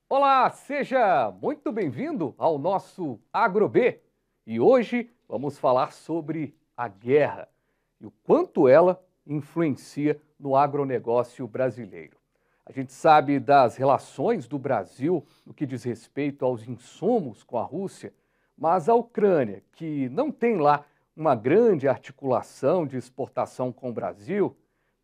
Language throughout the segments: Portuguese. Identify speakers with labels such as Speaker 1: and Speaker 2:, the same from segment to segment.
Speaker 1: Olá, seja muito bem-vindo ao nosso AgroB. E hoje vamos falar sobre a guerra e o quanto ela influencia no agronegócio brasileiro. A gente sabe das relações do Brasil no que diz respeito aos insumos com a Rússia, mas a Ucrânia, que não tem lá uma grande articulação de exportação com o Brasil,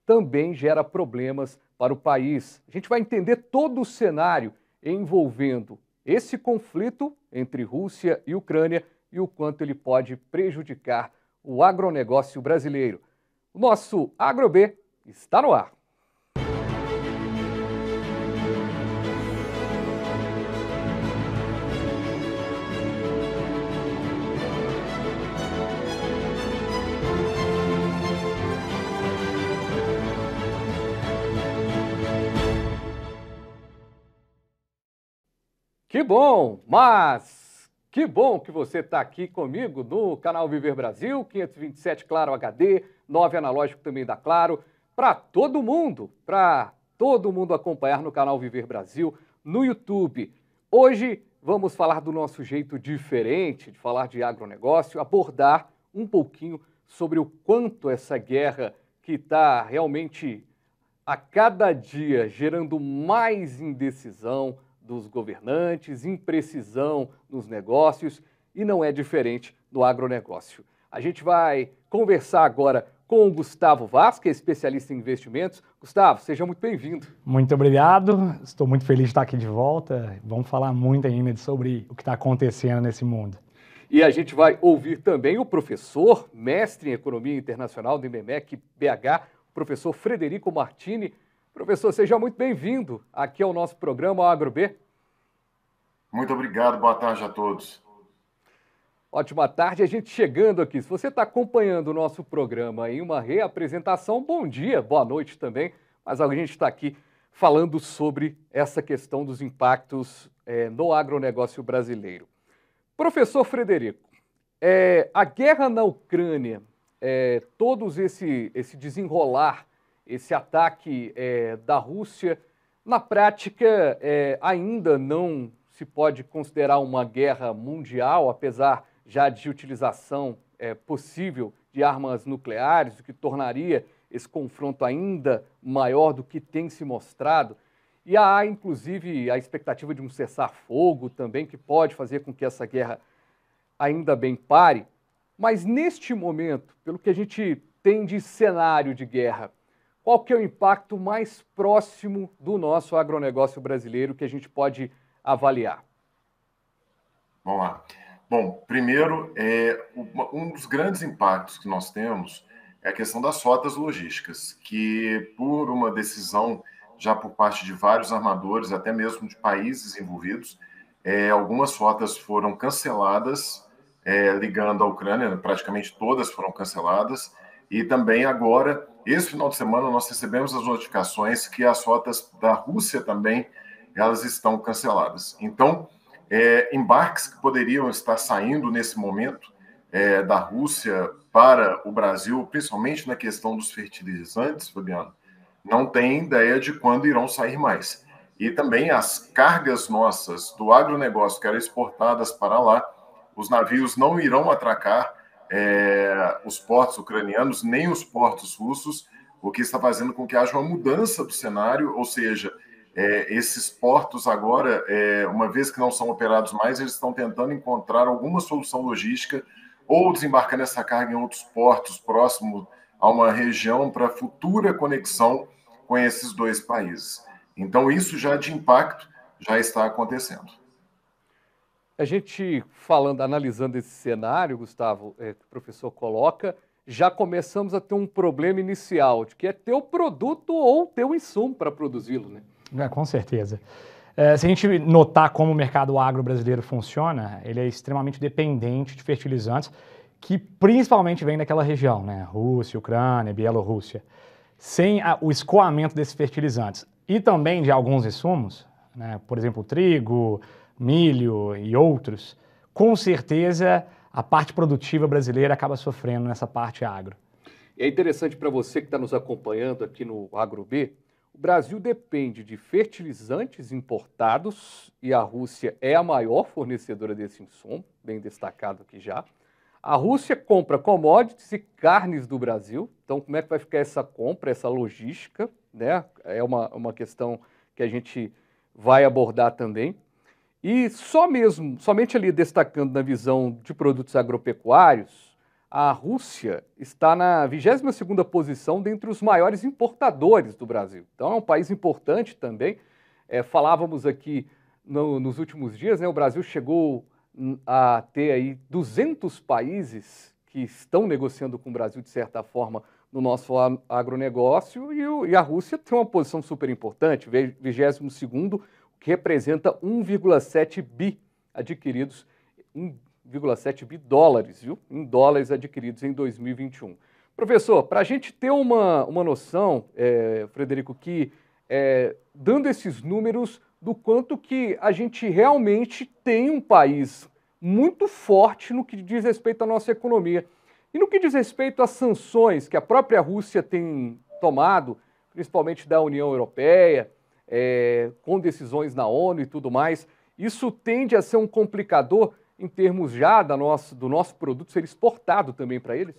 Speaker 1: também gera problemas para o país. A gente vai entender todo o cenário envolvendo esse conflito entre Rússia e Ucrânia e o quanto ele pode prejudicar o agronegócio brasileiro. O nosso AgroB está no ar. Que bom, mas que bom que você está aqui comigo no canal Viver Brasil, 527 Claro HD, 9 analógico também da Claro, para todo mundo acompanhar no canal Viver Brasil, no YouTube. Hoje vamos falar do nosso jeito diferente de falar de agronegócio, abordar um pouquinho sobre o quanto essa guerra que está realmente a cada dia gerando mais indecisão dos governantes, imprecisão nos negócios, e não é diferente no agronegócio. A gente vai conversar agora com o Gustavo Vaz, que é especialista em investimentos. Gustavo, seja muito bem-vindo.
Speaker 2: Muito obrigado, estou muito feliz de estar aqui de volta. Vamos falar muito ainda sobre o que está acontecendo nesse mundo.
Speaker 1: E a gente vai ouvir também o professor, mestre em Economia Internacional do IBMEC BH, professor Frederico Martini. Professor, seja muito bem-vindo aqui ao nosso programa, ao AgroB.
Speaker 3: Muito obrigado, boa tarde a todos.
Speaker 1: Ótima tarde, a gente chegando aqui. Se você está acompanhando o nosso programa em uma reapresentação, bom dia, boa noite também, mas a gente está aqui falando sobre essa questão dos impactos no agronegócio brasileiro. Professor Frederico, a guerra na Ucrânia, todos esse desenrolar, esse ataque da Rússia, na prática ainda não se pode considerar uma guerra mundial, apesar já de utilização possível de armas nucleares, o que tornaria esse confronto ainda maior do que tem se mostrado. E há, inclusive, a expectativa de um cessar-fogo também, que pode fazer com que essa guerra ainda bem pare. Mas neste momento, pelo que a gente tem de cenário de guerra, qual que é o impacto mais próximo do nosso agronegócio brasileiro que a gente pode avaliar?
Speaker 3: Vamos lá. Bom, primeiro, um dos grandes impactos que nós temos é a questão das rotas logísticas, que por uma decisão já por parte de vários armadores, até mesmo de países envolvidos, algumas rotas foram canceladas, ligando à Ucrânia, praticamente todas foram canceladas, e também agora, esse final de semana, nós recebemos as notificações que as rotas da Rússia também, elas estão canceladas. Então, embarques que poderiam estar saindo nesse momento da Rússia para o Brasil, principalmente na questão dos fertilizantes, Fabiano, não tem ideia de quando irão sair mais. E também as cargas nossas do agronegócio que eram exportadas para lá, os navios não irão atracar os portos ucranianos, nem os portos russos, o que está fazendo com que haja uma mudança do cenário, ou seja, esses portos agora, uma vez que não são operados mais, eles estão tentando encontrar alguma solução logística ou desembarcar nessa carga em outros portos próximos a uma região para futura conexão com esses dois países. Então, isso já de impacto já está acontecendo.
Speaker 1: A gente analisando esse cenário, Gustavo, que o professor coloca, já começamos a ter um problema inicial, de que é ter o produto ou ter o insumo para produzi-lo, né?
Speaker 2: Com certeza. Se a gente notar como o mercado agro brasileiro funciona, ele é extremamente dependente de fertilizantes, que principalmente vem daquela região, né? Rússia, Ucrânia, Bielorrússia. Sem o escoamento desses fertilizantes e também de alguns insumos, né? Por exemplo, trigo, milho e outros, com certeza a parte produtiva brasileira acaba sofrendo nessa parte agro.
Speaker 1: E é interessante para você que está nos acompanhando aqui no AgroB, O Brasil depende de fertilizantes importados e a Rússia é a maior fornecedora desse insumo, bem destacado aqui já. A Rússia compra commodities e carnes do Brasil, então como é que vai ficar essa compra, essa logística, né? É uma questão que a gente vai abordar também. E somente ali destacando na visão de produtos agropecuários, a Rússia está na 22ª posição dentre os maiores importadores do Brasil. Então é um país importante também. Falávamos aqui nos últimos dias, né, o Brasil chegou a ter aí 200 países que estão negociando com o Brasil, de certa forma, no nosso agronegócio, e a Rússia tem uma posição super importante, 22º, que representa 1,7 bi adquiridos, 1,7 bi dólares, viu? Em dólares adquiridos em 2021. Professor, para a gente ter uma noção, Frederico, que dando esses números do quanto que a gente realmente tem um país muito forte no que diz respeito à nossa economia. E no que diz respeito às sanções que a própria Rússia tem tomado, principalmente da União Europeia, com decisões na ONU e tudo mais, isso tende a ser um complicador em termos já do nosso produto ser exportado também para eles?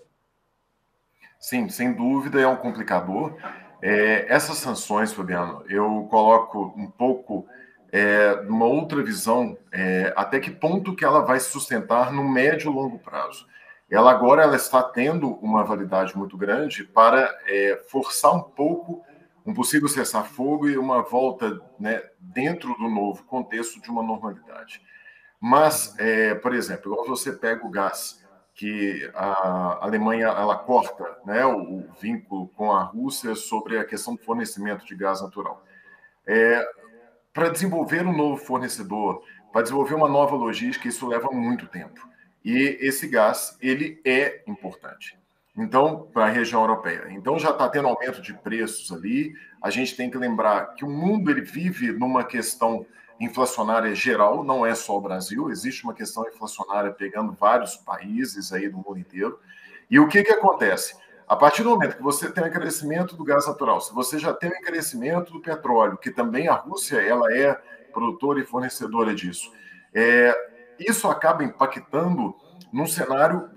Speaker 3: Sim, sem dúvida é um complicador. Essas sanções, Fabiano, eu coloco um pouco numa outra visão, até que ponto que ela vai se sustentar no médio e longo prazo. Ela está tendo uma validade muito grande para forçar um pouco um possível cessar-fogo e uma volta, né, dentro do novo contexto de uma normalidade. Mas, por exemplo, igual você pega o gás, que a Alemanha ela corta, né, o vínculo com a Rússia sobre a questão do fornecimento de gás natural. Para desenvolver um novo fornecedor, para desenvolver uma nova logística, isso leva muito tempo. E esse gás, ele é importante. Então, para a região europeia. Então, já está tendo aumento de preços ali. A gente tem que lembrar que o mundo ele vive numa questão inflacionária geral, não é só o Brasil, existe uma questão inflacionária pegando vários países aí do mundo inteiro. E o que acontece? A partir do momento que você tem um encarecimento do gás natural, se você já tem um encarecimento do petróleo, que também a Rússia ela é produtora e fornecedora disso, isso acaba impactando num cenário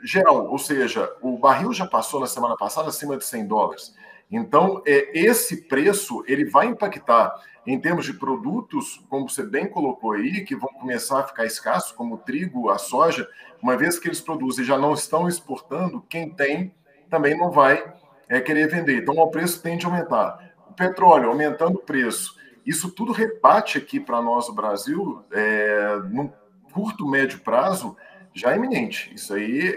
Speaker 3: geral, ou seja, o barril já passou na semana passada acima de $100. Então, esse preço ele vai impactar em termos de produtos, como você bem colocou aí, que vão começar a ficar escassos, como o trigo, a soja, uma vez que eles produzem e já não estão exportando, quem tem também não vai querer vender. Então, o preço tende a aumentar. O petróleo aumentando o preço. Isso tudo rebate aqui para nós, o Brasil, num curto, médio prazo, já é iminente. Isso aí,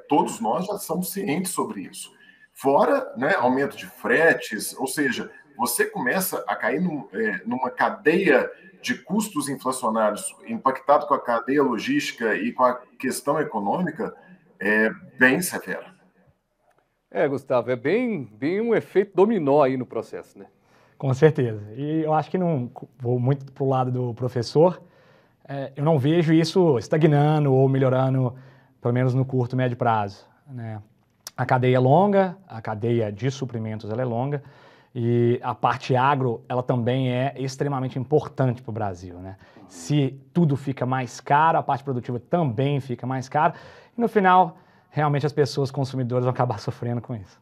Speaker 3: todos nós já estamos cientes sobre isso. Fora, né, aumento de fretes, ou seja, você começa a cair numa cadeia de custos inflacionários impactado com a cadeia logística e com a questão econômica bem severa.
Speaker 2: Gustavo, é bem um efeito dominó aí no processo, né? Com certeza. E eu acho que não vou muito para o lado do professor. Eu não vejo isso estagnando ou melhorando, pelo menos no curto e médio prazo, né? A cadeia é longa, a cadeia de suprimentos ela é longa, e a parte agro ela também é extremamente importante para o Brasil, né? Se tudo fica mais caro, a parte produtiva também fica mais cara, e no final, realmente as pessoas consumidoras vão acabar sofrendo com isso.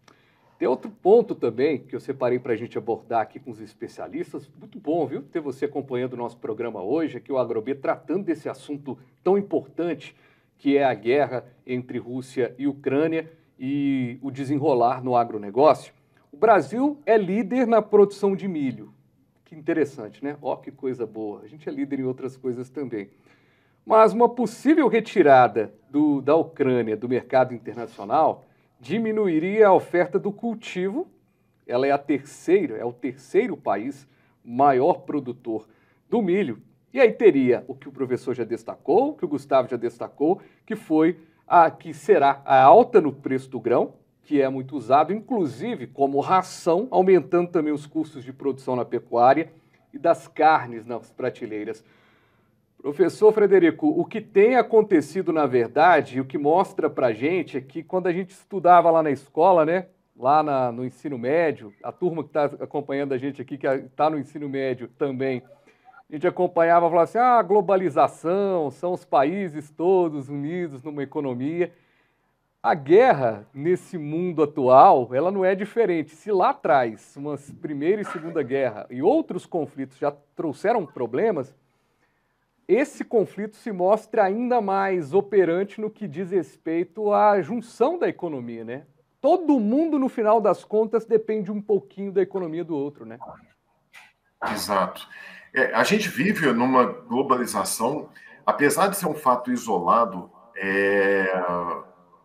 Speaker 1: Tem outro ponto também que eu separei para a gente abordar aqui com os especialistas. Muito bom, viu, ter você acompanhando o nosso programa hoje, aqui o AgroB, tratando desse assunto tão importante que é a guerra entre Rússia e Ucrânia e o desenrolar no agronegócio. O Brasil é líder na produção de milho. Que interessante, né? Ó, que coisa boa. A gente é líder em outras coisas também. Mas uma possível retirada da Ucrânia do mercado internacional diminuiria a oferta do cultivo. Ela é o terceiro país maior produtor do milho. E aí teria o que o professor já destacou, o que o Gustavo já destacou, que será a alta no preço do grão, que é muito usado, inclusive como ração, aumentando também os custos de produção na pecuária e das carnes nas prateleiras. Professor Frederico, o que tem acontecido, na verdade, e o que mostra para a gente é que quando a gente estudava lá na escola, né, lá no ensino médio, a turma que está acompanhando a gente aqui, que está no ensino médio também, a gente acompanhava e falava assim, a globalização, são os países todos unidos numa economia. A guerra, nesse mundo atual, ela não é diferente. Se lá atrás, uma Primeira e Segunda Guerra e outros conflitos já trouxeram problemas, esse conflito se mostra ainda mais operante no que diz respeito à junção da economia, né? Todo mundo, no final das contas, depende um pouquinho da economia do outro, né?
Speaker 3: Exato. A gente vive numa globalização, apesar de ser um fato isolado,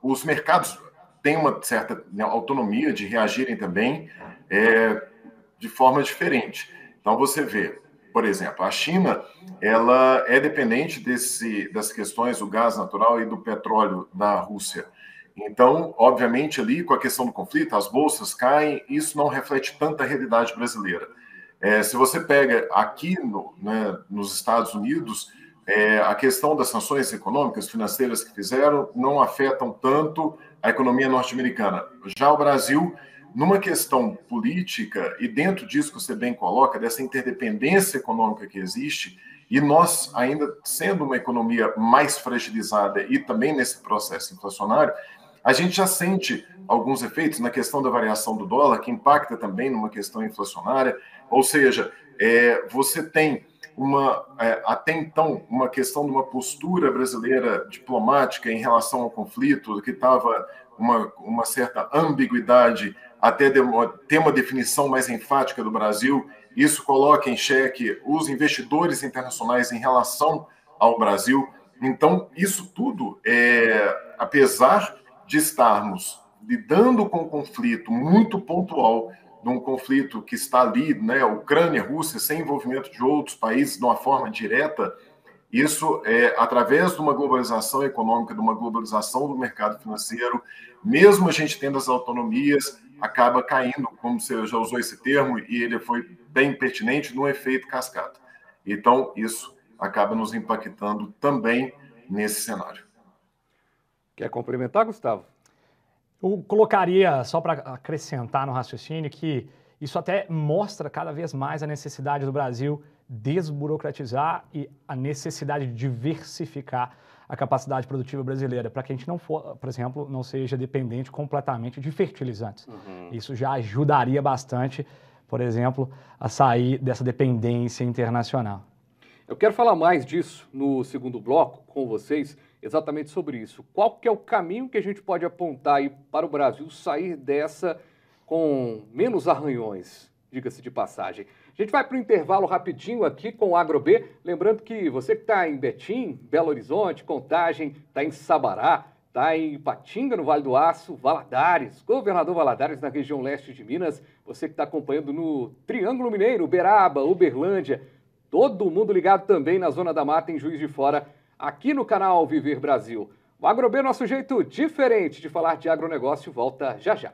Speaker 3: os mercados têm uma certa autonomia de reagirem também de forma diferente. Então, você vê, por exemplo, a China, ela é dependente das questões do gás natural e do petróleo da Rússia. Então, obviamente, ali, com a questão do conflito, as bolsas caem, isso não reflete tanta realidade brasileira. Se você pega aqui nos Estados Unidos, a questão das sanções econômicas, financeiras que fizeram, não afetam tanto a economia norte-americana. Já o Brasil, numa questão política, e dentro disso que você bem coloca, dessa interdependência econômica que existe, e nós, ainda sendo uma economia mais fragilizada e também nesse processo inflacionário, a gente já sente alguns efeitos na questão da variação do dólar, que impacta também numa questão inflacionária, ou seja, você tem até então, uma questão de uma postura brasileira diplomática em relação ao conflito, que estava uma certa ambiguidade até ter uma definição mais enfática do Brasil. Isso coloca em xeque os investidores internacionais em relação ao Brasil. Então, isso tudo, apesar de estarmos lidando com um conflito muito pontual, de um conflito que está ali, né, Ucrânia, Rússia, sem envolvimento de outros países de uma forma direta, isso através de uma globalização econômica, de uma globalização do mercado financeiro, mesmo a gente tendo as autonomias, acaba caindo, como você já usou esse termo, e ele foi bem pertinente, num efeito cascata. Então, isso acaba nos impactando também nesse cenário.
Speaker 1: Quer complementar, Gustavo?
Speaker 2: Eu colocaria, só para acrescentar no raciocínio, que isso até mostra cada vez mais a necessidade do Brasil desburocratizar e a necessidade de diversificar a capacidade produtiva brasileira, para que a gente não for, por exemplo, não seja dependente completamente de fertilizantes. Isso já ajudaria bastante, por exemplo, a sair dessa dependência internacional.
Speaker 1: Eu quero falar mais disso no segundo bloco com vocês, exatamente sobre isso. Qual que é o caminho que a gente pode apontar aí para o Brasil sair dessa com menos arranhões, diga-se de passagem. A gente vai para o intervalo rapidinho aqui com o AgroB. Lembrando que você que está em Betim, Belo Horizonte, Contagem, está em Sabará, está em Ipatinga, no Vale do Aço, Valadares, Governador Valadares, na região leste de Minas, você que está acompanhando no Triângulo Mineiro, Uberaba, Uberlândia, todo mundo ligado também na Zona da Mata, em Juiz de Fora, aqui no canal Viver Brasil. O AgroB é nosso jeito diferente de falar de agronegócio, volta já já.